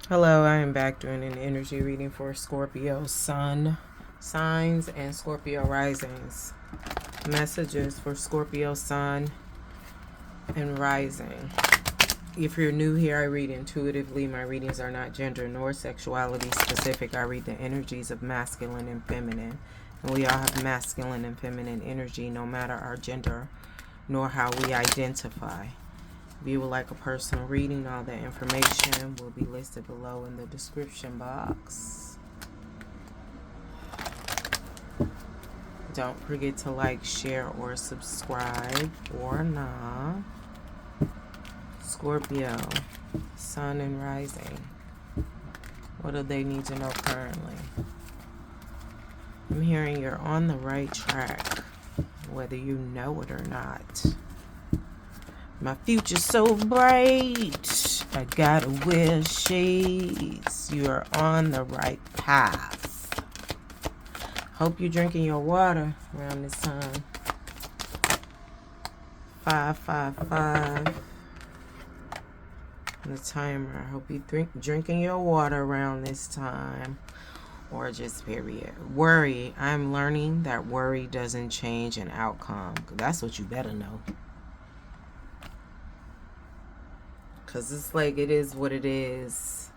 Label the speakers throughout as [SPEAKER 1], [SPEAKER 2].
[SPEAKER 1] Hello, I am back doing an energy reading for Scorpio sun signs and Scorpio risings. Messages for Scorpio sun and rising. If you're new here, I read intuitively. My readings are not gender nor sexuality specific. I read the energies of masculine and feminine. And we all have masculine and feminine energy, no matter our gender nor how we identify. If you would like a personal reading, all that information will be listed below in the description box. Don't forget to like, share, or subscribe or not. Scorpio, sun and rising. What do they need to know currently? I'm hearing you're on the right track, whether you know it or not. My future's so bright, I gotta wear shades. You're on the right path. Hope you're drinking your water around this time. 555. The timer. I hope you drinking your water around this time. Or just period. Worry. I'm learning that worry doesn't change an outcome. That's what you better know. Because it's like, it is what it is.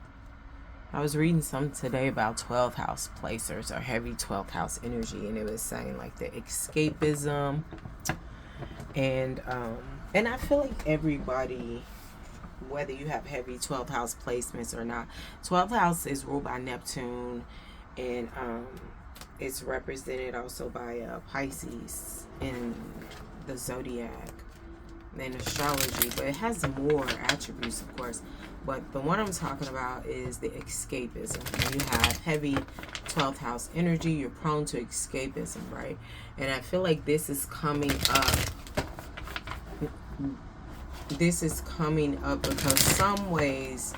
[SPEAKER 1] I was reading something today about 12th house placers or heavy 12th house energy, and it was saying like the escapism and I feel like everybody, whether you have heavy 12th house placements or not, 12th house is ruled by Neptune, and it's represented also by Pisces in the zodiac than astrology, but it has more attributes, of course. But the one I'm talking about is the escapism. When you have heavy 12th house energy, you're prone to escapism, right? And I feel like this is coming up. This is coming up because some ways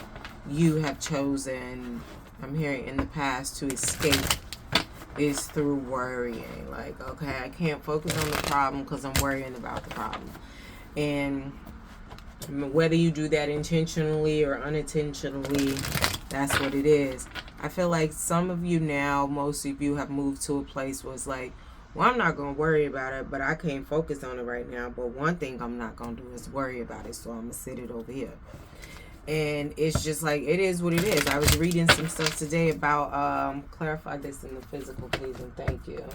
[SPEAKER 1] you have chosen, I'm hearing in the past, to escape is through worrying. Like, okay, I can't focus on the problem because I'm worrying about the problem. And whether you do that intentionally or unintentionally, that's what it is. I feel like some of you now, most of you have moved to a place where it's like, well, I'm not going to worry about it, but I can't focus on it right now. But one thing I'm not going to do is worry about it, so I'm going to sit it over here. And it's just like, it is what it is. I was reading some stuff today about, clarify this in the physical, please, and thank you.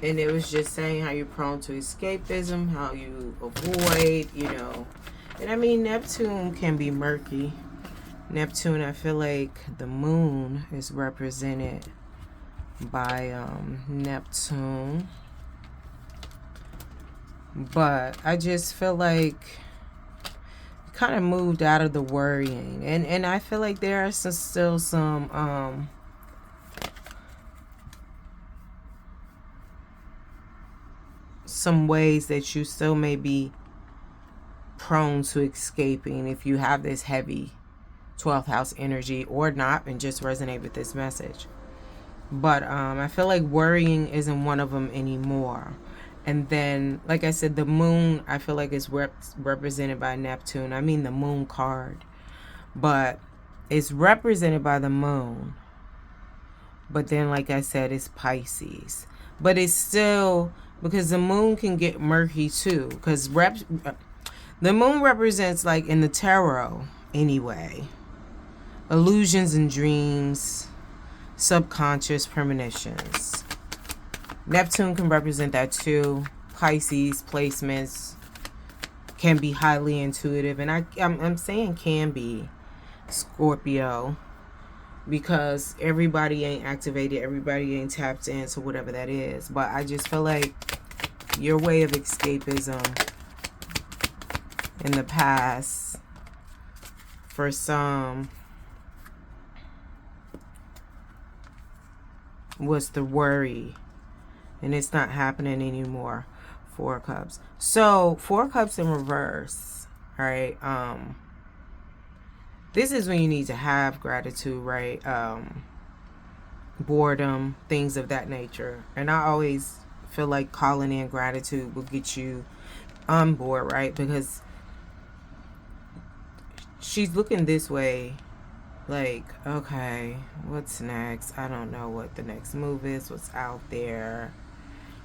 [SPEAKER 1] And it was just saying how you're prone to escapism, how you avoid, And I mean, Neptune can be murky. Neptune, I feel like the moon is represented by Neptune. But I just feel like kind of moved out of the worrying. And I feel like there are still some ways that you still may be prone to escaping if you have this heavy 12th house energy or not, and just resonate with this message. But I feel like worrying isn't one of them anymore. And then, like I said, the moon, I feel like is represented by Neptune. I mean the moon card. But it's represented by the moon. But then, like I said, it's Pisces. But it's still, because the moon can get murky too. Because the moon represents, like in the tarot anyway, illusions and dreams, subconscious premonitions. Neptune can represent that too. Pisces placements can be highly intuitive. And I'm saying can be, Scorpio, because everybody ain't activated, everybody ain't tapped into whatever that is. But I just feel like your way of escapism in the past, for some, was the worry, and it's not happening anymore. 4 cups. So 4 cups in reverse, right? This is when you need to have gratitude, right? Boredom, things of that nature. And I always feel like calling in gratitude will get you on board, right? Because she's looking this way. Like, okay, what's next? I don't know what the next move is, what's out there.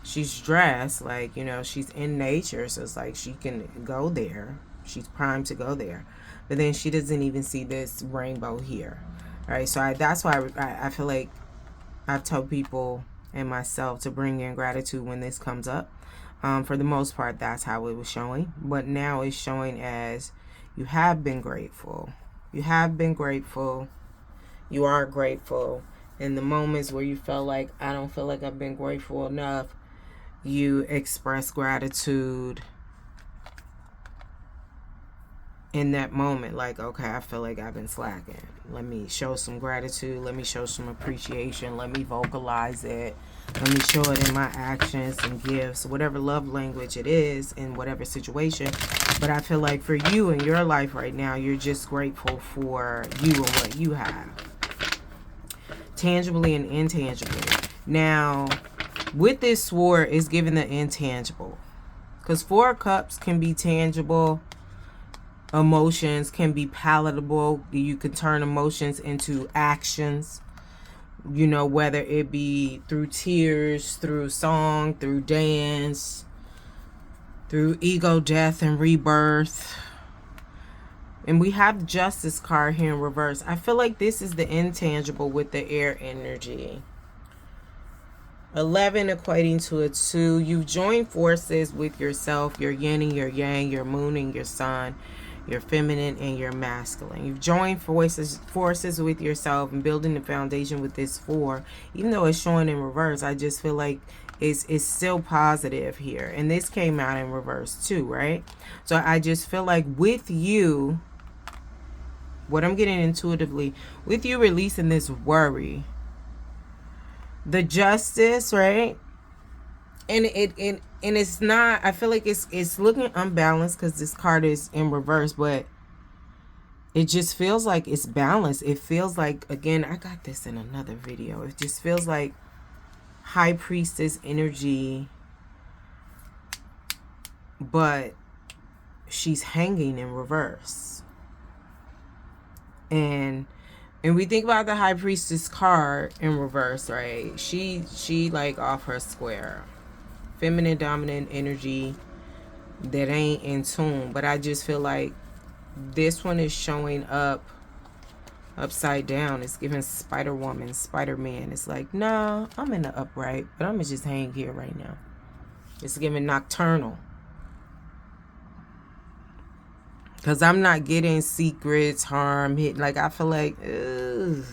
[SPEAKER 1] She's dressed like, you know, she's in nature, so it's like she can go there. She's primed to go there. But then she doesn't even see this rainbow here. All right, so that's why I feel like I've told people and myself to bring in gratitude when this comes up. For the most part, that's how it was showing. But now it's showing as you have been grateful. You have been grateful. You are grateful. In the moments where you felt like, I don't feel like I've been grateful enough, you express gratitude in that moment. Like, okay, I feel like I've been slacking. Let me show some gratitude. Let me show some appreciation. Let me vocalize it. Let me show it in my actions and gifts, whatever love language it is in whatever situation. But I feel like for you in your life right now, you're just grateful for you and what you have, tangibly and intangibly. Now, with this sword, is given the intangible. Because 4 cups can be tangible. Emotions can be palatable. You can turn emotions into actions. You know, whether it be through tears, through song, through dance, through ego, death, and rebirth. And we have the Justice card here in reverse. I feel like this is the intangible with the air energy. 11 equating to a 2. You've joined forces with yourself, your yin and your yang, your moon and your sun, your feminine and your masculine. You've joined forces with yourself and building the foundation with this 4. Even though it's showing in reverse, I just feel like it's still positive here. And this came out in reverse too, right? So I just feel like with you, what I'm getting intuitively, with you releasing this worry, the Justice, right? And it's not, I feel like it's looking unbalanced because this card is in reverse, but it just feels like it's balanced. It feels like, again, I got this in another video, it just feels like High Priestess energy, but she's hanging in reverse. And we think about the High Priestess card in reverse, right? She like off her square. Feminine dominant energy that ain't in tune. But I just feel like this one is showing up upside down. It's giving Spider Woman, Spider Man. It's like, nah, I'm in the upright, but I'm gonna just hang here right now. It's giving nocturnal. Because I'm not getting secrets, harm, hit. Like, I feel like, ugh.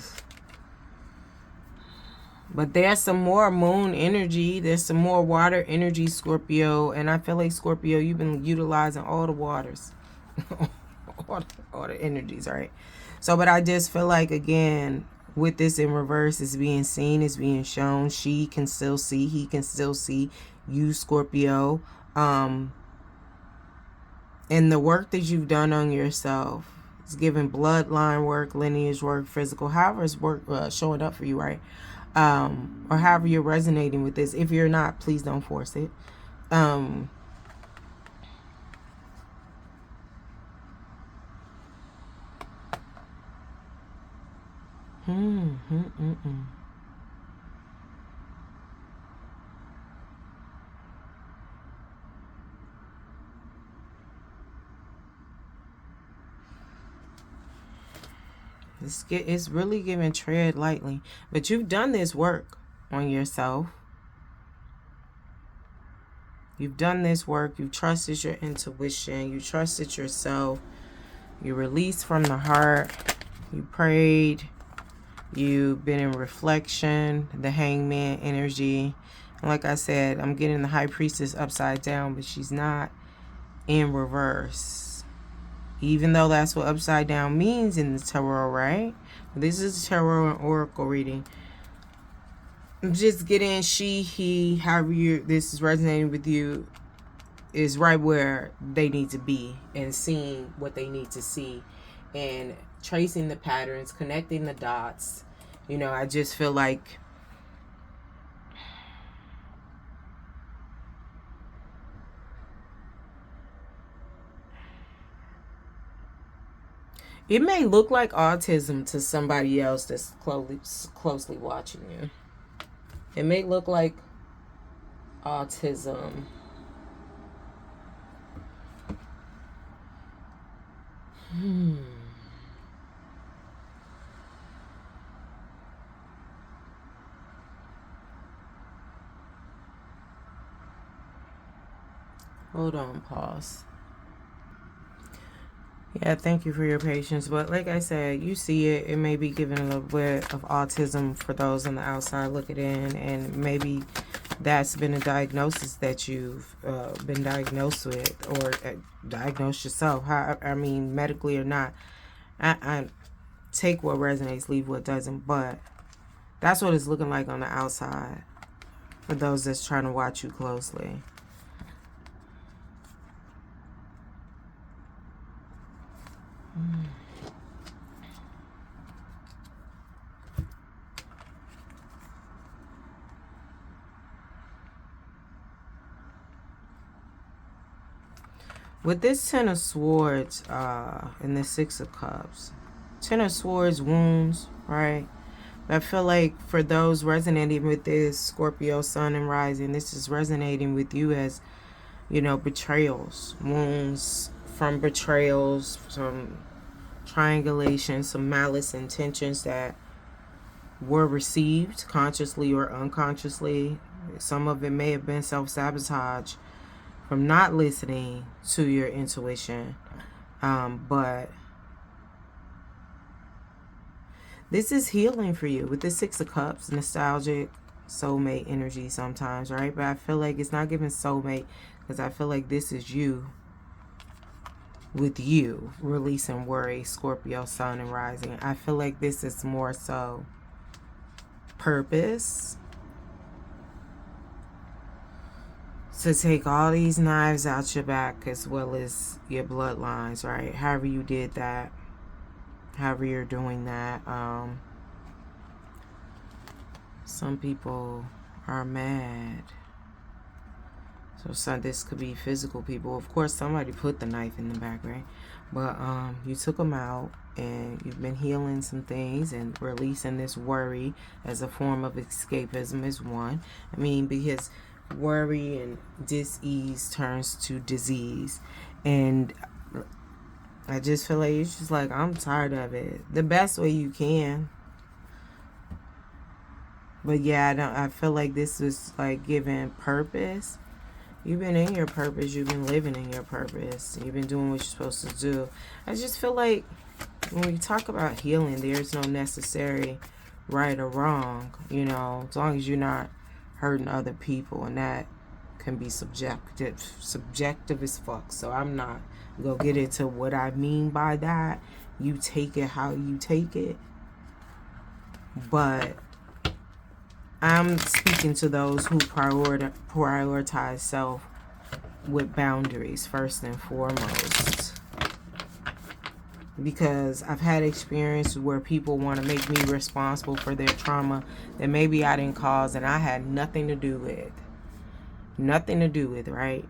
[SPEAKER 1] But there's some more moon energy. There's some more water energy, Scorpio. And I feel like, Scorpio, you've been utilizing all the waters. all the energies, right? So, but I just feel like, again, with this in reverse, it's being seen, it's being shown. She can still see, he can still see you, Scorpio. And the work that you've done on yourself, it's giving bloodline work, lineage work, physical, however it's work showing up for you, right? Or however you're resonating with this. If you're not, please don't force it. It's really giving tread lightly. But you've done this work on yourself. You've done this work. You've trusted your intuition. You trusted yourself. You released from the heart. You prayed. You've been in reflection. The Hangman energy. And like I said, I'm getting the High Priestess upside down, but she's not in reverse. Even though that's what upside down means in the tarot, right? This is a tarot and oracle reading. I'm just getting she, he, however this is resonating with you, is right where they need to be and seeing what they need to see and tracing the patterns, connecting the dots. You know, I just feel like It may look like autism to somebody else that's closely watching you. It may look like autism. Hold on, pause. Yeah, thank you for your patience. But like I said, you see it. It may be giving a little bit of autism for those on the outside looking in. And maybe that's been a diagnosis that you've been diagnosed with, or diagnosed yourself. I mean, medically or not. I take what resonates, leave what doesn't. But that's what it's looking like on the outside for those that's trying to watch you closely. With this Ten of Swords and the Six of Cups, Ten of Swords, wounds, right? I feel like for those resonating with this Scorpio Sun and Rising, this is resonating with you as, you know, betrayals, wounds from betrayals, some triangulation, some malice intentions that were received consciously or unconsciously. Some of it may have been self-sabotage from not listening to your intuition. But this is healing for you with the Six of Cups, nostalgic, soulmate energy sometimes, right? But I feel like it's not giving soulmate because I feel like this is you with you releasing worry, Scorpio, Sun, and Rising. I feel like this is more so purpose. To take all these knives out your back as well as your bloodlines, right? However you did that, however you're doing that. Some people are mad. So this could be physical people. Of course, somebody put the knife in the back, right? But you took them out and you've been healing some things and releasing this worry as a form of escapism is one. I mean, because worry and dis-ease turns to disease. And I just feel like it's just like, I'm tired of it. The best way you can. But yeah, I feel like this is like giving purpose. You've been in your purpose. You've been living in your purpose. You've been doing what you're supposed to do. I just feel like when we talk about healing, there's no necessary right or wrong, you know, as long as you're not hurting other people, and that can be subjective as fuck. So I'm not gonna get into what I mean by that. You take it how you take it. But I'm speaking to those who prioritize self with boundaries first and foremost. Because I've had experiences where people want to make me responsible for their trauma that maybe I didn't cause and I had nothing to do with. Nothing to do with, right?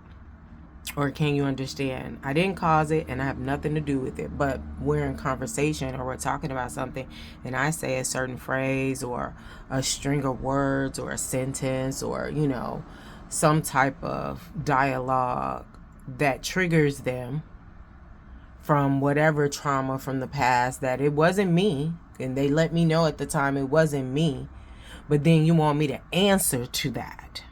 [SPEAKER 1] Or can you understand? I didn't cause it and I have nothing to do with it. But we're in conversation or we're talking about something and I say a certain phrase or a string of words or a sentence or, you know, some type of dialogue that triggers them from whatever trauma from the past, that it wasn't me. And they let me know at the time it wasn't me. But then you want me to answer to that.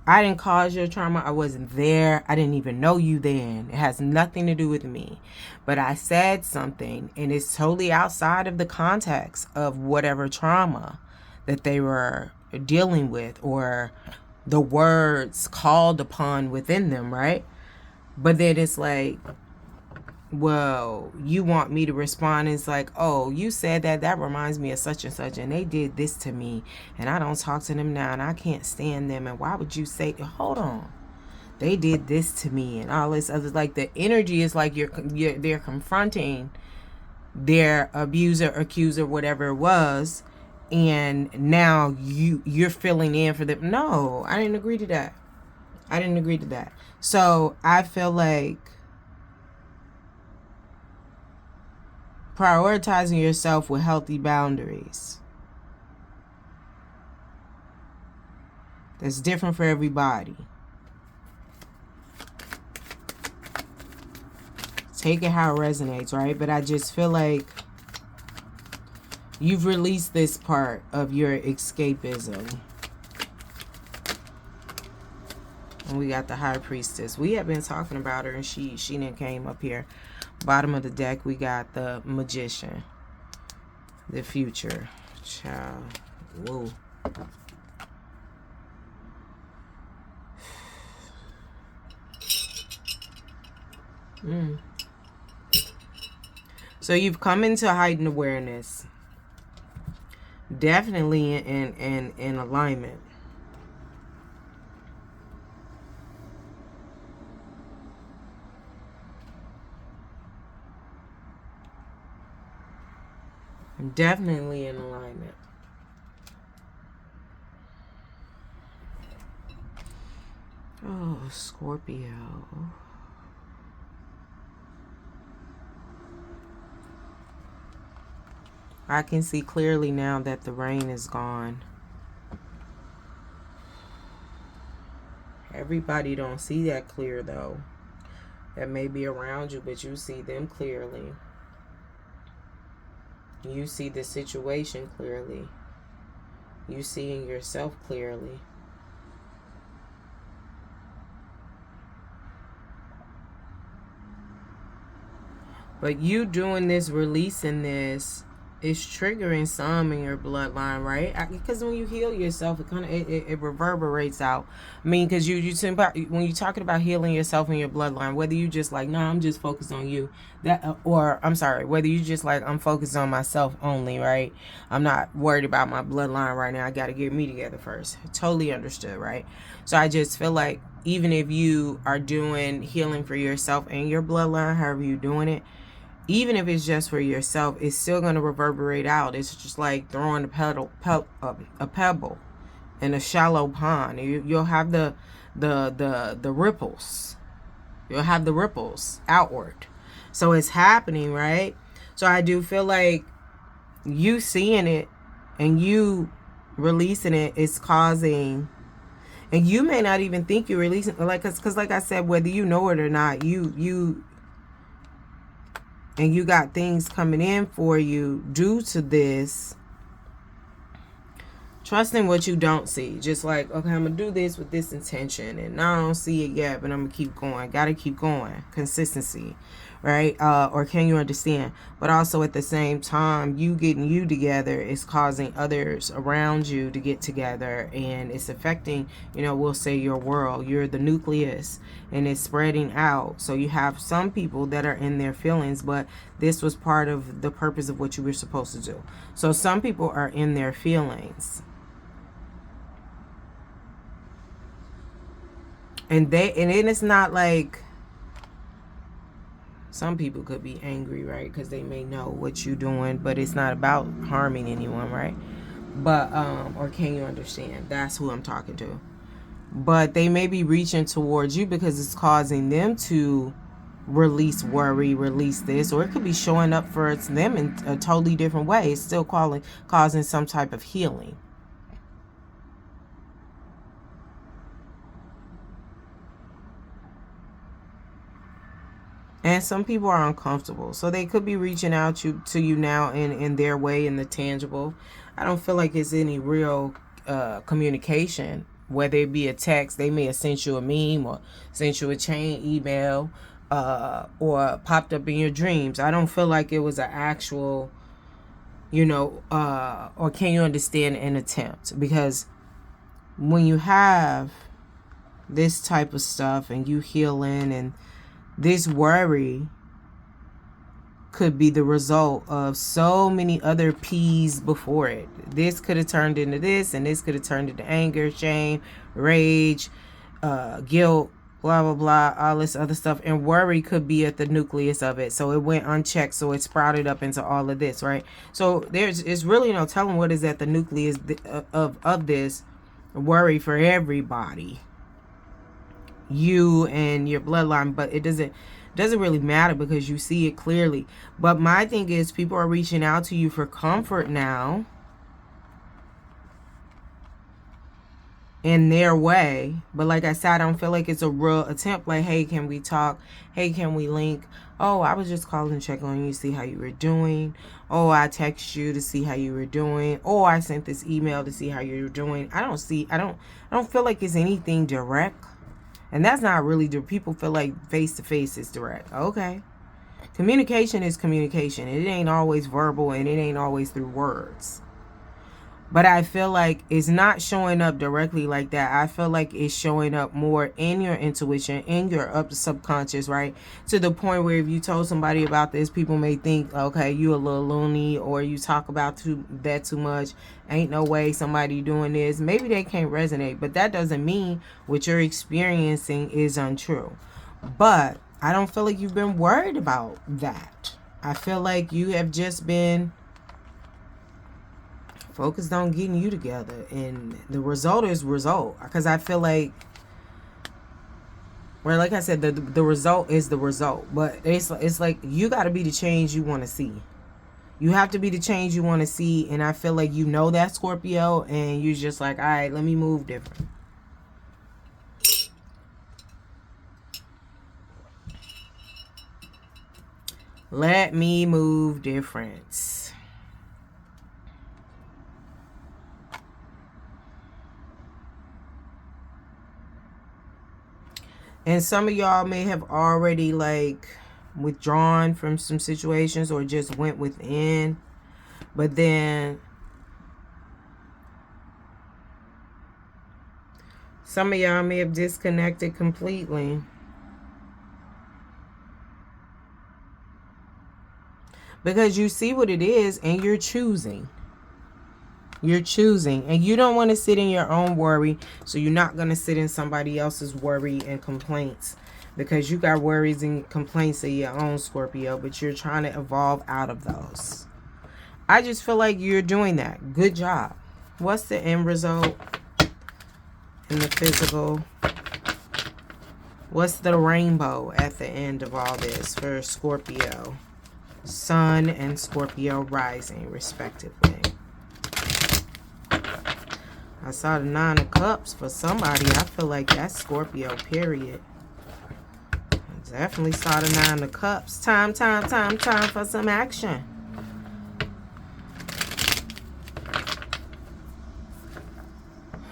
[SPEAKER 1] I didn't cause your trauma. I wasn't there. I didn't even know you then. It has nothing to do with me. But I said something and it's totally outside of the context of whatever trauma that they were dealing with or the words called upon within them, right? But then it's like, well, you want me to respond. It's like, oh, you said that reminds me of such and such and they did this to me and I don't talk to them now and I can't stand them, and why would you say, hold on, they did this to me and all this other, like the energy is like they're confronting their abuser, accuser, whatever it was, and now you're filling in for them. No, I didn't agree to that. I didn't agree to that. So I feel like prioritizing yourself with healthy boundaries. That's different for everybody. Take it how it resonates, right? But I just feel like you've released this part of your escapism. And we got the High Priestess. We have been talking about her, and she didn't came up here. Bottom of the deck, we got the Magician. The Future. Child. Whoa. So you've come into heightened awareness. Definitely in alignment. Definitely in alignment. Oh, Scorpio. I can see clearly now that the rain is gone. Everybody don't see that clear though. That may be around you, but you see them clearly. You see the situation clearly. You seeing yourself clearly. But you doing this, releasing this, is triggering some in your bloodline, right? Because when you heal yourself, it kind of it reverberates out. I mean, because when you're talking about healing yourself in your bloodline, whether you just like, no, I'm just focused on you, or I'm sorry, whether you just like, I'm focused on myself only, right? I'm not worried about my bloodline right now. I got to get me together first. Totally understood, right? So I just feel like even if you are doing healing for yourself and your bloodline, however you're doing it, even if it's just for yourself, it's still going to reverberate out. It's just like throwing a pebble in a shallow pond. You'll have the ripples. You'll have the ripples outward. So it's happening, right? So I do feel like you seeing it and you releasing it is causing, and you may not even think you're releasing, like, because like I said, whether you know it or not, and you got things coming in for you due to this. Trusting what you don't see. Just like, okay, I'm going to do this with this intention. And I don't see it yet, but I'm going to keep going. Got to keep going. Consistency. Right? Or can you understand? But also at the same time, you getting you together is causing others around you to get together. And it's affecting, we'll say your world. You're the nucleus. And it's spreading out. So you have some people that are in their feelings. But this was part of the purpose of what you were supposed to do. So some people are in their feelings. And then it's not like, some people could be angry, right? Because they may know what you're doing, but it's not about harming anyone, right? But, or can you understand? That's who I'm talking to. But they may be reaching towards you because it's causing them to release worry, release this, or it could be showing up for them in a totally different way. It's still causing some type of healing. And some people are uncomfortable. So they could be reaching out to you now in their way, in the tangible. I don't feel like it's any real communication. Whether it be a text, they may have sent you a meme or sent you a chain email or popped up in your dreams. I don't feel like it was an actual, or can you understand, an attempt? Because when you have this type of stuff and you healing, and this worry could be the result of so many other P's before it. This could have turned into this, and this could have turned into anger, shame, rage, guilt, blah, blah, blah, all this other stuff. And worry could be at the nucleus of it. So it went unchecked, so it sprouted up into all of this, right? So it's really no telling what is at the nucleus of this worry for everybody. You and your bloodline, but it doesn't, Doesn't really matter because you see it clearly. But my thing is, people are reaching out to you for comfort now in their way. But like I said, I don't feel like it's a real attempt. Like, hey, can we talk? Hey, can we link? Oh, I was just calling to check on you, see how you were doing. Oh, I text you to see how you were doing. Oh, I sent this email to see how you were doing. I don't feel like it's anything direct. And that's not really, people feel like face to face is direct. Okay. Communication is communication. It ain't always verbal and it ain't always through words. But I feel like it's not showing up directly like that. I feel like it's showing up more in your intuition, in your subconscious, right? To the point where if you told somebody about this, people may think, okay, you a little loony, or you talk about that too much. Ain't no way somebody doing this. Maybe they can't resonate, but that doesn't mean what you're experiencing is untrue. But I don't feel like you've been worried about that. I feel like you have just been focused on getting you together, and the result is result. Because I feel like, well, like I said, the result is the result. But it's like you got to be the change you want to see. You have to be the change you want to see, and I feel like you know that, Scorpio, and you're just like, all right, let me move different. Let me move different. And some of y'all may have already like withdrawn from some situations or just went within. But then some of y'all may have disconnected completely. Because you see what it is and you're choosing. You're choosing, and you don't want to sit in your own worry, so you're not going to sit in somebody else's worry and complaints, because you got worries and complaints of your own, Scorpio, but you're trying to evolve out of those. I just feel like you're doing that. Good job. What's the end result in the physical? What's the rainbow at the end of all this for Scorpio? Sun and Scorpio rising, respectively. I saw the 9 of Cups for somebody. I feel like that's Scorpio, period. I definitely saw the 9 of Cups. Time for some action.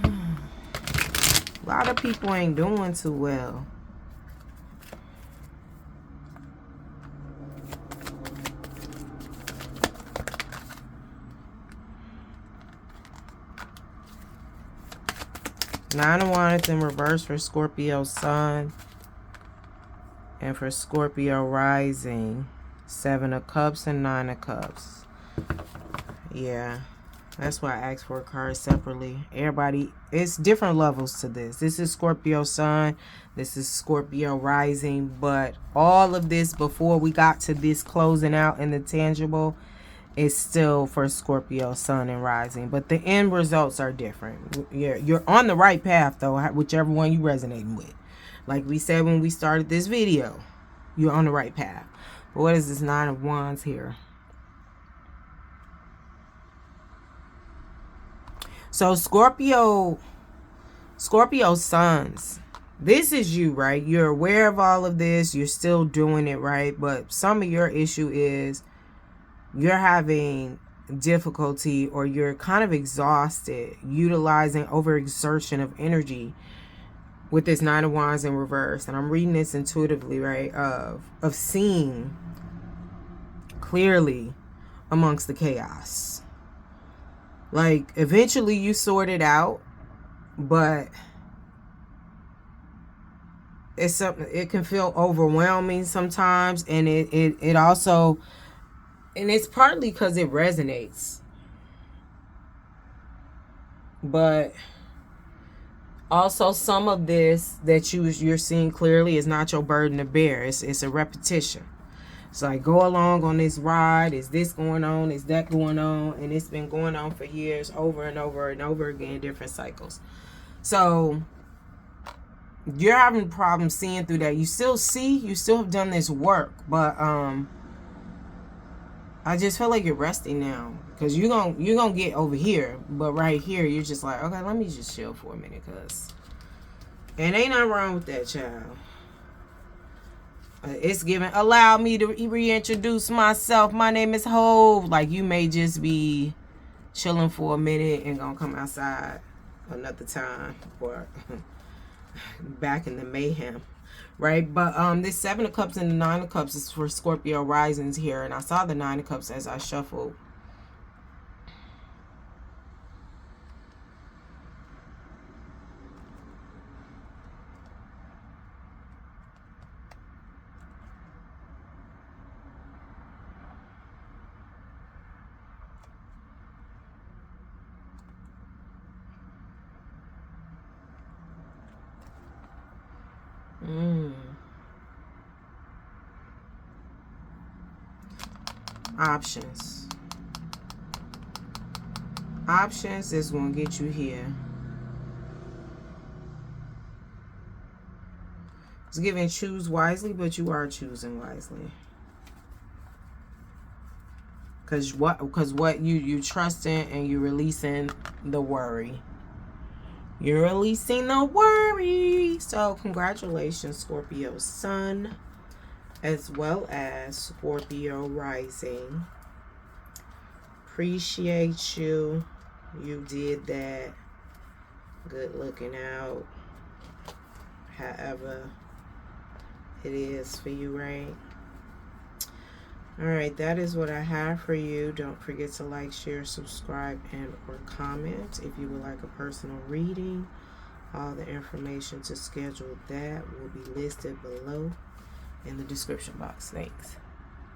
[SPEAKER 1] A lot of people ain't doing too well. Nine of Wands in reverse for Scorpio Sun. And for Scorpio rising. 7 of Cups and 9 of Cups. Yeah. That's why I asked for a card separately. Everybody, it's different levels to this. This is Scorpio Sun. This is Scorpio rising. But all of this before we got to this closing out in the tangible is still for Scorpio Sun and rising, but the end results are different. You're on the right path though, whichever one you resonating with. Like we said when we started this video, you're on the right path. But what is this 9 of Wands here? So Scorpio Suns, this is you, right? You're aware of all of this. You're still doing it, right? But some of your issue is you're having difficulty, or you're kind of exhausted utilizing overexertion of energy with this 9 of Wands in reverse. And I'm reading this intuitively, right? Of seeing clearly amongst the chaos. Like eventually you sort it out, but it's something, it can feel overwhelming sometimes, and it also, and it's partly because it resonates, but also some of this that you're seeing clearly is not your burden to bear. It's a repetition. It's like, go along on this ride. Is this going on? Is that going on? And it's been going on for years, over and over and over again, different cycles. So you're having problems seeing through that. You still see, you still have done this work, but I just feel like you're resting now, because you're gonna get over here, but right here you're just like, okay, let me just chill for a minute, cause and ain't nothing wrong with that, child. It's given. Allow me to reintroduce myself. My name is Hove. Like, you may just be chilling for a minute and gonna come outside another time, or back in the mayhem, right? But this 7 of Cups and the 9 of Cups is for Scorpio risings here, and I saw the 9 of Cups as I shuffled. Options. Options is going to get you here. It's giving choose wisely, but you are choosing wisely. Because what you trust in, and you releasing the worry. You're releasing the worry. So congratulations, Scorpio Sun, as well as Scorpio Rising. Appreciate you. You did that. Good looking out. However it is for you, right? Alright, that is what I have for you. Don't forget to like, share, subscribe, and or comment. If you would like a personal reading, all the information to schedule that will be listed below in the description box. Thanks.